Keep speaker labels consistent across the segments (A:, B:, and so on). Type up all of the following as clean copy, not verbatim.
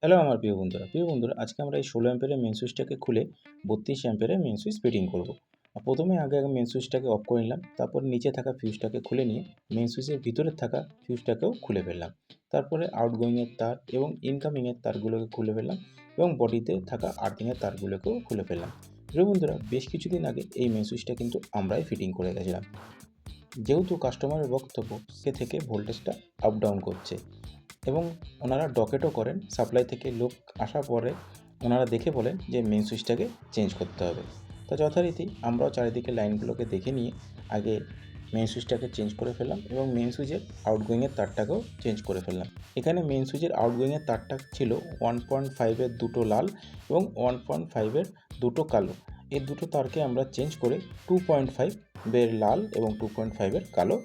A: Hello আমার প্রিয় বন্ধুরা আজকে আমরা এই 16 অ্যাম্পিয়ারের মেইন সুইচটাকে খুলে 32 অ্যাম্পিয়ারের মেইন সুইচ ফিটিং করব। প্রথমে আগে মেইন সুইচটাকে অফ করে নিলাম, তারপর নিচে থাকা ফিউজটাকে খুলে নিয়ে মেইন সুইচের ভিতরে থাকা ফিউজটাকেও খুলে ফেললাম। তারপরে আউটগোয়িংয়ের তার এবং ইনকামিংয়ের তারগুলোকে খুলে ফেললাম এবং বডিতে থাকা আর্থিংয়ের তারগুলোকেও খুলে ফেললাম। প্রিয় বন্ধুরা, বেশ কিছুদিন আগে এই মেইন সুইচটা কিন্তু আমরাই ফিটিং করে গেছিলাম। যেহেতু কাস্টমারের বক্তব্য সে থেকে ভোল্টেজটা আপ ডাউন করছে এবং ওনারা ডকেটও করেন, সাপ্লাই থেকে লোক আসার পরে ওনারা দেখে বলেন যে মেইন সুইচটাকে চেঞ্জ করতে হবে। তো যথারীতি আমরাও চারিদিকে লাইনগুলোকে দেখে নিয়ে আগে মেইন সুইচটাকে চেঞ্জ করে ফেললাম এবং মেইন সুইচের আউটগোয়িংয়ের তারটাকেও চেঞ্জ করে ফেললাম। এখানে মেইন সুইচের আউটগোয়িংয়ের তারটা ছিল 1.5-এর দুটো লাল এবং 1.5-এর দুটো কালো। এই দুটো তারকে আমরা চেঞ্জ করে 2.5-এর লাল এবং 2.5-এর কালো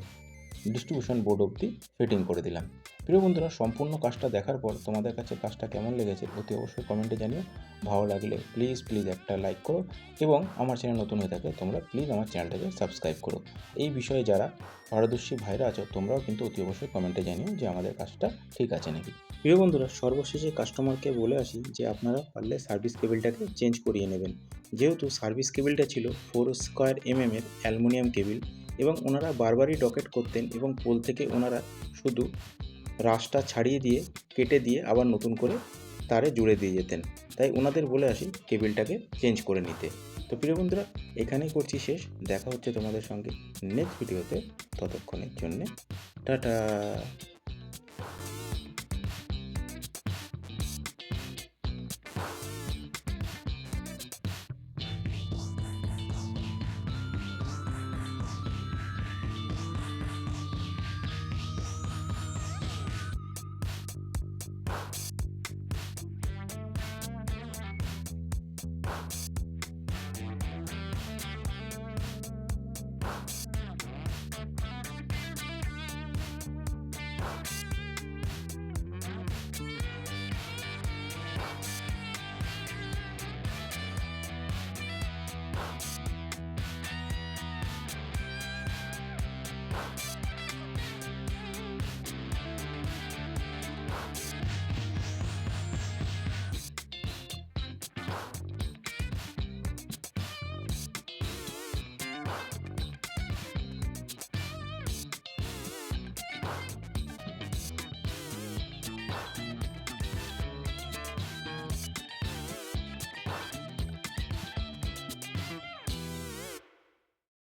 A: ডিস্ট্রিবিউশন বোর্ড অবধি ফিটিং করে দিলাম। প্রিয় বন্ধুরা, সম্পূর্ণ কাজটা দেখার পর তোমাদের কাছে কাজটা কেমন লেগেছে অতি অবশ্যই কমেন্টে জানিও। ভালো লাগলে প্লিজ একটা লাইক করো এবং আমার চ্যানেল নতুন হয়ে থাকে তোমরা প্লিজ আমার চ্যানেলটাকে সাবস্ক্রাইব করো। এই বিষয়ে যারা পারদর্শী ভাইরা আছো তোমরাও কিন্তু অতি অবশ্যই কমেন্টে জানিও যে আমাদের কাজটা ঠিক আছে নাকি। প্রিয় বন্ধুরা, সর্বশেষে কাস্টমারকে বলে আসি যে আপনারা পারলে সার্ভিস কেবিলটাকে চেঞ্জ করিয়ে নেবেন। যেহেতু সার্ভিস কেবিলটা ছিল 4² এর অ্যালুমিনিয়াম কেবিল এবং ওনারা বারবারই ডকেট করতেন এবং পোল থেকে ওনারা শুধু রাশটা ছাড়িয়ে দিয়ে কেটে দিয়ে আবার নতুন করে তারে জুড়ে দিয়ে যেতেন। তাই ওনাদের বলে আসি কেবিলটাকে চেঞ্জ করে নিতে। তো প্রিয় বন্ধুরা, এখানেই করছি শেষ। দেখা হচ্ছে তোমাদের সঙ্গে নেক্সট ভিডিওতে। ততক্ষণের জন্যে টাটা।